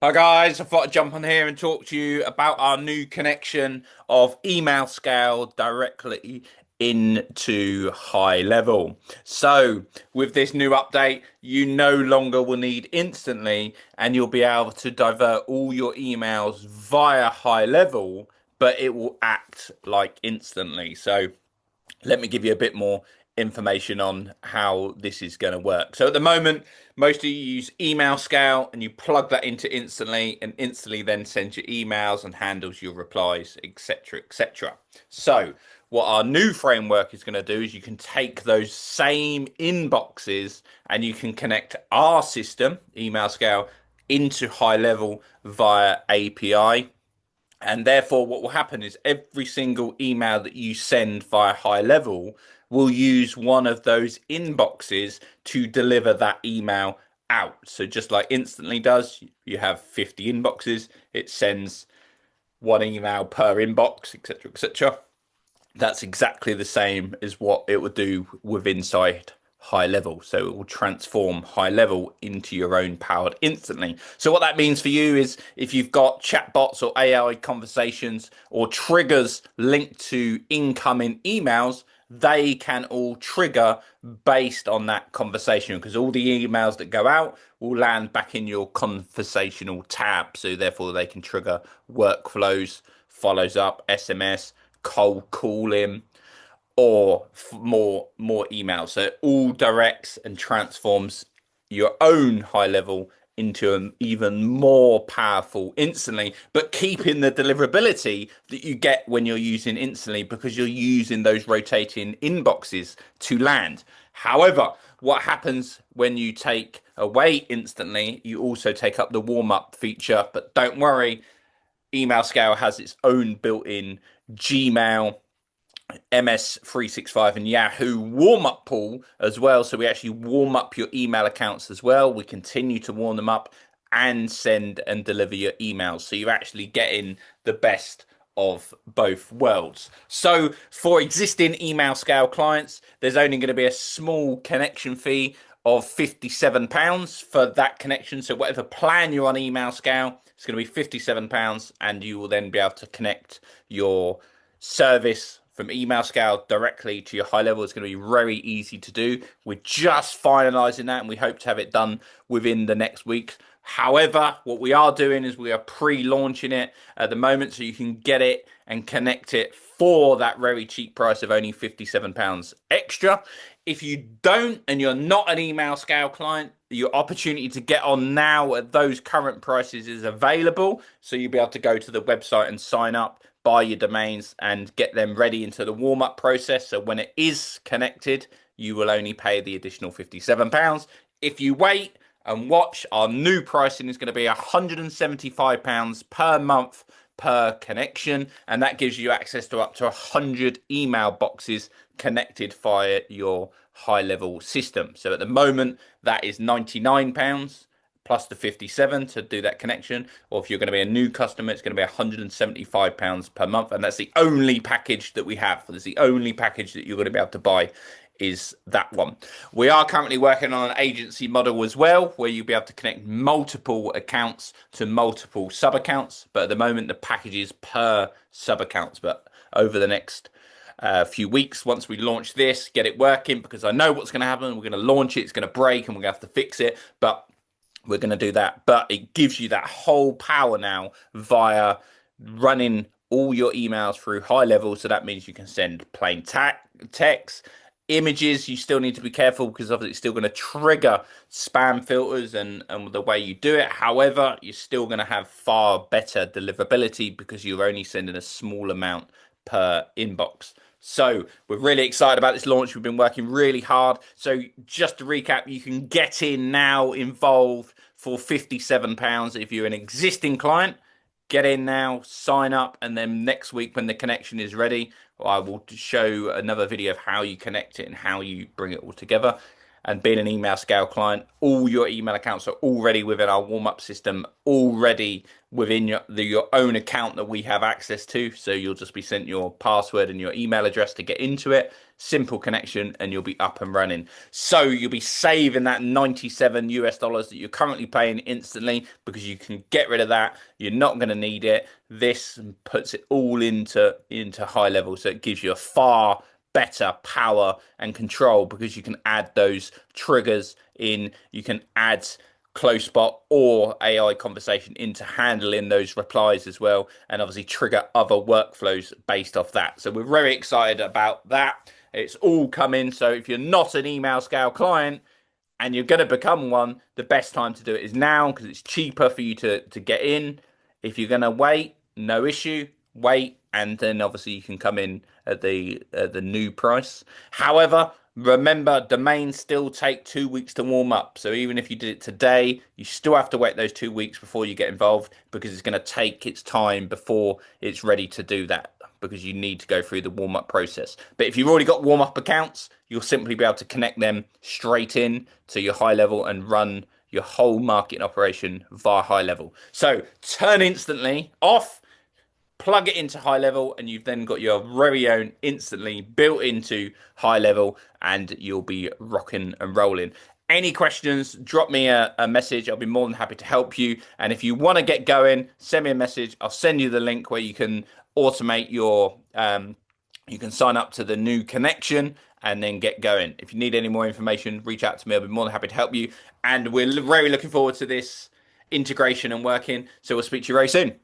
Hi guys, I thought I'd jump on here and talk to you about our new connection of email scale directly into HighLevel. So, with this new update, you no longer will need instantly and you'll be able to divert all your emails via HighLevel, but it will act like instantly. So, let me give you a bit more information on how this is going to work. So at the moment, most of you use email scale and you plug that into instantly and instantly then sends your emails and handles your replies, etc., etc. So what our new framework is going to do is you can take those same inboxes and you can connect our system, email scale, into HighLevel via API. And therefore, what will happen is every single email that you send via HighLevel will use one of those inboxes to deliver that email out. So just like Instantly does, you have 50 inboxes, it sends one email per inbox, etc., etc. That's exactly the same as what it would do with inside HighLevel. So it will transform HighLevel into your own powered instantly. So what that means for you is if you've got chatbots or AI conversations or triggers linked to incoming emails, they can all trigger based on that conversation because all the emails that go out will land back in your conversational tab. So therefore they can trigger workflows, follows up, SMS, cold calling, or more emails. So it all directs and transforms your own HighLevel into an even more powerful instantly, but keeping the deliverability that you get when you're using instantly because you're using those rotating inboxes to land. However, what happens when you take away instantly, you also take up the warm up feature, but don't worry, email scale has its own built-in Gmail, MS365 and Yahoo warm up pool as well. So we actually warm up your email accounts as well. We continue to warm them up and send and deliver your emails. So you're actually getting the best of both worlds. So for existing email scale clients, there's only going to be a small connection fee of £57 for that connection. So whatever plan you're on email scale, it's going to be £57 and you will then be able to connect your service from email scale directly to your HighLevel. Is going to be very easy to do. We're just finalizing that and we hope to have it done within the next week. However, what we are doing is we are pre-launching it at the moment so you can get it and connect it for that very cheap price of only £57 extra. If you don't and you're not an email scale client, your opportunity to get on now at those current prices is available. So you'll be able to go to the website and sign up, buy your domains and get them ready into the warm-up process. So when it is connected, you will only pay the additional £57. If you wait and watch, our new pricing is going to be £175 per month per connection, and that gives you access to up to 100 email boxes connected via your HighLevel system. So at the moment, that is £99 plus the 57 to do that connection. Or if you're going to be a new customer, it's going to be £175 per month. And that's the only package that we have. That's the only package that you're going to be able to buy is that one. We are currently working on an agency model as well, where you'll be able to connect multiple accounts to multiple sub accounts. But at the moment, the package is per sub accounts. But over the next few weeks, once we launch this, get it working, because I know what's going to happen. We're going to launch it, it's going to break, and we're going to have to fix it. But we're going to do that. But it gives you that whole power now via running all your emails through HighLevel. So that means you can send plain text, images. You still need to be careful because obviously it's still going to trigger spam filters and the way you do it. However, you're still going to have far better deliverability because you're only sending a small amount per inbox. So we're really excited about this launch. We've been working really hard. So just to recap, you can get in now involved for £57 if you're an existing client. Get in now, sign up, and then next week when the connection is ready, I will show another video of how you connect it and how you bring it all together. and being an email scale client, all your email accounts are already within our warm-up system, already within your own account that we have access to. So you'll just be sent your password and your email address to get into it. Simple connection, and you'll be up and running. So you'll be saving that 97 US dollars that you're currently paying instantly, because you can get rid of that. You're not going to need it. This puts it all into high level, so it gives you a far better power and control, because you can add those triggers in. You can add close bot or AI conversation into handling those replies as well, and obviously trigger other workflows based off that. So we're very excited about that. It's all coming. So if you're not an email scale client and you're going to become one, the best time to do it is now, because it's cheaper for you to get in. If you're going to wait, no issue, wait, and then obviously you can come in at the new price. However, remember, domains still take 2 weeks to warm up. So even if you did it today, you still have to wait those 2 weeks before you get involved, because it's going to take its time before it's ready to do that, because you need to go through the warm up process. But if you've already got warm up accounts, you'll simply be able to connect them straight in to your HighLevel and run your whole marketing operation via HighLevel. So turn instantly off, plug it into HighLevel, and you've then got your very own instantly built into HighLevel, and you'll be rocking and rolling. Any questions, drop me a message. I'll be more than happy to help you. And if you want to get going, send me a message. I'll send you the link where you can automate your you can sign up to the new connection and then get going. If you need any more information, reach out to me. I'll be more than happy to help you. And we're very looking forward to this integration and working. So we'll speak to you very soon.